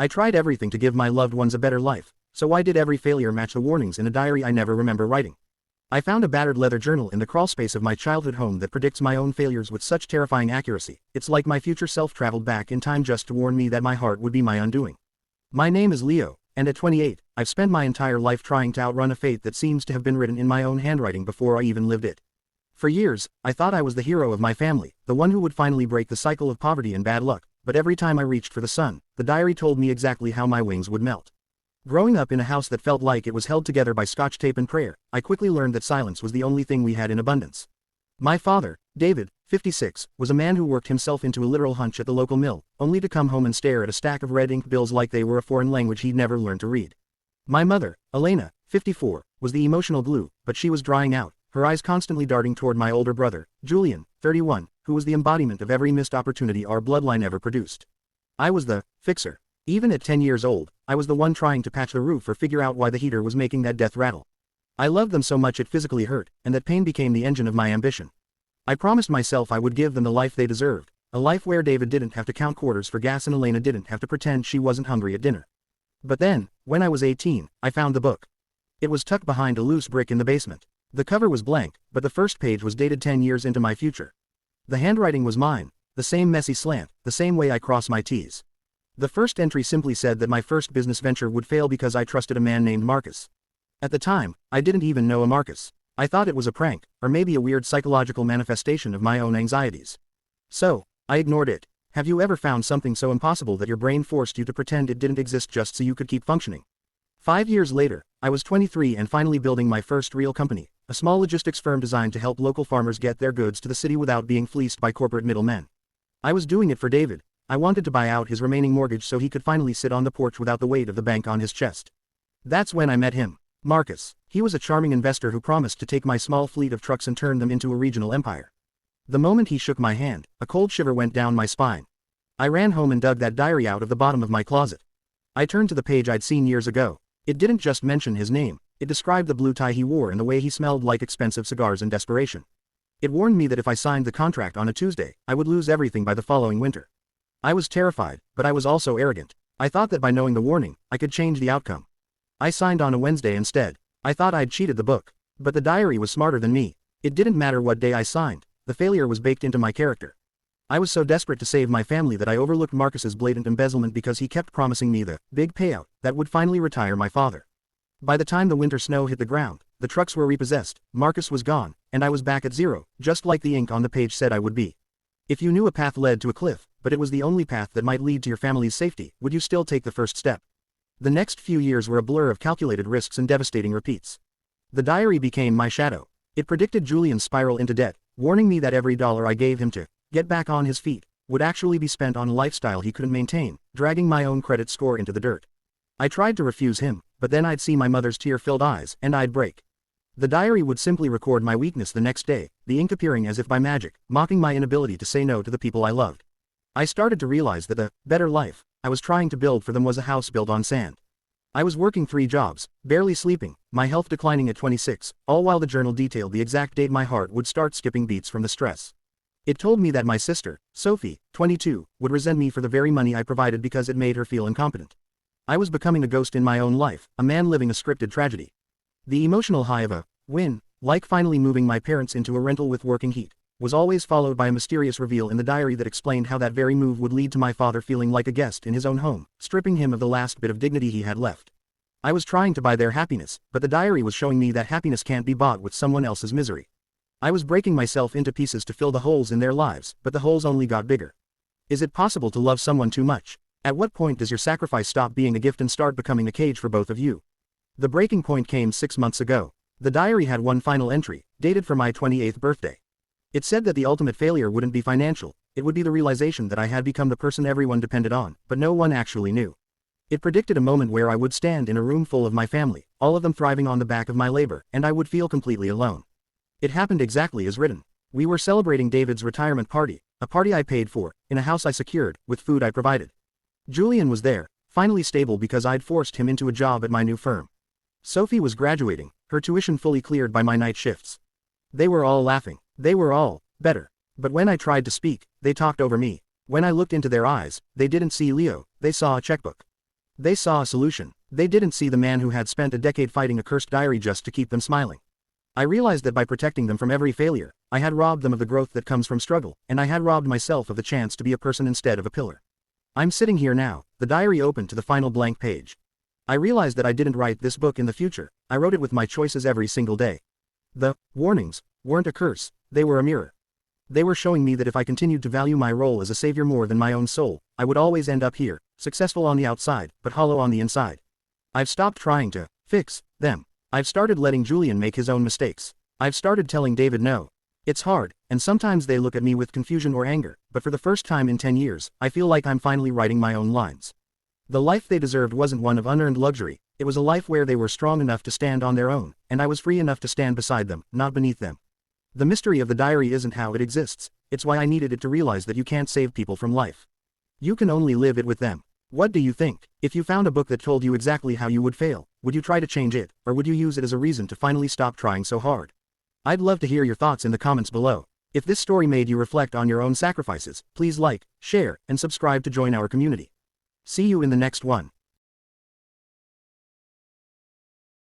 I tried everything to give my loved ones a better life, so why did every failure match the warnings in a diary I never remember writing? I found a battered leather journal in the crawlspace of my childhood home that predicts my own failures with such terrifying accuracy. It's like my future self traveled back in time just to warn me that my heart would be my undoing. My name is Leo, and at 28, I've spent my entire life trying to outrun a fate that seems to have been written in my own handwriting before I even lived it. For years, I thought I was the hero of my family, the one who would finally break the cycle of poverty and bad luck, but every time I reached for the sun, the diary told me exactly how my wings would melt. Growing up in a house that felt like it was held together by scotch tape and prayer, I quickly learned that silence was the only thing we had in abundance. My father, David, 56, was a man who worked himself into a literal hunch at the local mill, only to come home and stare at a stack of red ink bills like they were a foreign language he'd never learned to read. My mother, Elena, 54, was the emotional glue, but she was drying out, her eyes constantly darting toward my older brother, Julian, 31, who was the embodiment of every missed opportunity our bloodline ever produced. I was the fixer. Even at 10 years old, I was the one trying to patch the roof or figure out why the heater was making that death rattle. I loved them so much it physically hurt, and that pain became the engine of my ambition. I promised myself I would give them the life they deserved, a life where David didn't have to count quarters for gas and Elena didn't have to pretend she wasn't hungry at dinner. But then, when I was 18, I found the book. It was tucked behind a loose brick in the basement. The cover was blank, but the first page was dated 10 years into my future. The handwriting was mine, the same messy slant, the same way I cross my T's. The first entry simply said that my first business venture would fail because I trusted a man named Marcus. At the time, I didn't even know a Marcus. I thought it was a prank, or maybe a weird psychological manifestation of my own anxieties. So, I ignored it. Have you ever found something so impossible that your brain forced you to pretend it didn't exist just so you could keep functioning? 5 years later, I was 23 and finally building my first real company, a small logistics firm designed to help local farmers get their goods to the city without being fleeced by corporate middlemen. I was doing it for David. I wanted to buy out his remaining mortgage so he could finally sit on the porch without the weight of the bank on his chest. That's when I met him. Marcus. He was a charming investor who promised to take my small fleet of trucks and turn them into a regional empire. The moment he shook my hand, a cold shiver went down my spine. I ran home and dug that diary out of the bottom of my closet. I turned to the page I'd seen years ago. It didn't just mention his name, it described the blue tie he wore and the way he smelled like expensive cigars in desperation. It warned me that if I signed the contract on a Tuesday, I would lose everything by the following winter. I was terrified, but I was also arrogant. I thought that by knowing the warning, I could change the outcome. I signed on a Wednesday instead. I thought I'd cheated the book. But the diary was smarter than me. It didn't matter what day I signed, the failure was baked into my character. I was so desperate to save my family that I overlooked Marcus's blatant embezzlement because he kept promising me the big payout that would finally retire my father. By the time the winter snow hit the ground, the trucks were repossessed, Marcus was gone, and I was back at zero, just like the ink on the page said I would be. If you knew a path led to a cliff, but it was the only path that might lead to your family's safety, would you still take the first step? The next few years were a blur of calculated risks and devastating repeats. The diary became my shadow. It predicted Julian's spiral into debt, warning me that every dollar I gave him to get back on his feet would actually be spent on a lifestyle he couldn't maintain, dragging my own credit score into the dirt. I tried to refuse him, but then I'd see my mother's tear-filled eyes, and I'd break. The diary would simply record my weakness the next day, the ink appearing as if by magic, mocking my inability to say no to the people I loved. I started to realize that the better life I was trying to build for them was a house built on sand. I was working 3 jobs, barely sleeping, my health declining at 26, all while the journal detailed the exact date my heart would start skipping beats from the stress. It told me that my sister, Sophie, 22, would resent me for the very money I provided because it made her feel incompetent. I was becoming a ghost in my own life, a man living a scripted tragedy. The emotional high of a win, like finally moving my parents into a rental with working heat, was always followed by a mysterious reveal in the diary that explained how that very move would lead to my father feeling like a guest in his own home, stripping him of the last bit of dignity he had left. I was trying to buy their happiness, but the diary was showing me that happiness can't be bought with someone else's misery. I was breaking myself into pieces to fill the holes in their lives, but the holes only got bigger. Is it possible to love someone too much? At what point does your sacrifice stop being a gift and start becoming a cage for both of you? The breaking point came 6 months ago. The diary had one final entry, dated for my 28th birthday. It said that the ultimate failure wouldn't be financial, it would be the realization that I had become the person everyone depended on, but no one actually knew. It predicted a moment where I would stand in a room full of my family, all of them thriving on the back of my labor, and I would feel completely alone. It happened exactly as written. We were celebrating David's retirement party, a party I paid for, in a house I secured, with food I provided. Julian was there, finally stable because I'd forced him into a job at my new firm. Sophie was graduating, her tuition fully cleared by my night shifts. They were all laughing. They were all better. But when I tried to speak, they talked over me. When I looked into their eyes, they didn't see Leo, they saw a checkbook. They saw a solution. They didn't see the man who had spent a decade fighting a cursed diary just to keep them smiling. I realized that by protecting them from every failure, I had robbed them of the growth that comes from struggle, and I had robbed myself of the chance to be a person instead of a pillar. I'm sitting here now, the diary open to the final blank page. I realized that I didn't write this book in the future, I wrote it with my choices every single day. The warnings weren't a curse, they were a mirror. They were showing me that if I continued to value my role as a savior more than my own soul, I would always end up here, successful on the outside, but hollow on the inside. I've stopped trying to fix them. I've started letting Julian make his own mistakes. I've started telling David no. It's hard, and sometimes they look at me with confusion or anger, but for the first time in 10 years, I feel like I'm finally writing my own lines. The life they deserved wasn't one of unearned luxury, it was a life where they were strong enough to stand on their own, and I was free enough to stand beside them, not beneath them. The mystery of the diary isn't how it exists, it's why I needed it to realize that you can't save people from life. You can only live it with them. What do you think? If you found a book that told you exactly how you would fail, would you try to change it, or would you use it as a reason to finally stop trying so hard? I'd love to hear your thoughts in the comments below. If this story made you reflect on your own sacrifices, please like, share, and subscribe to join our community. See you in the next one.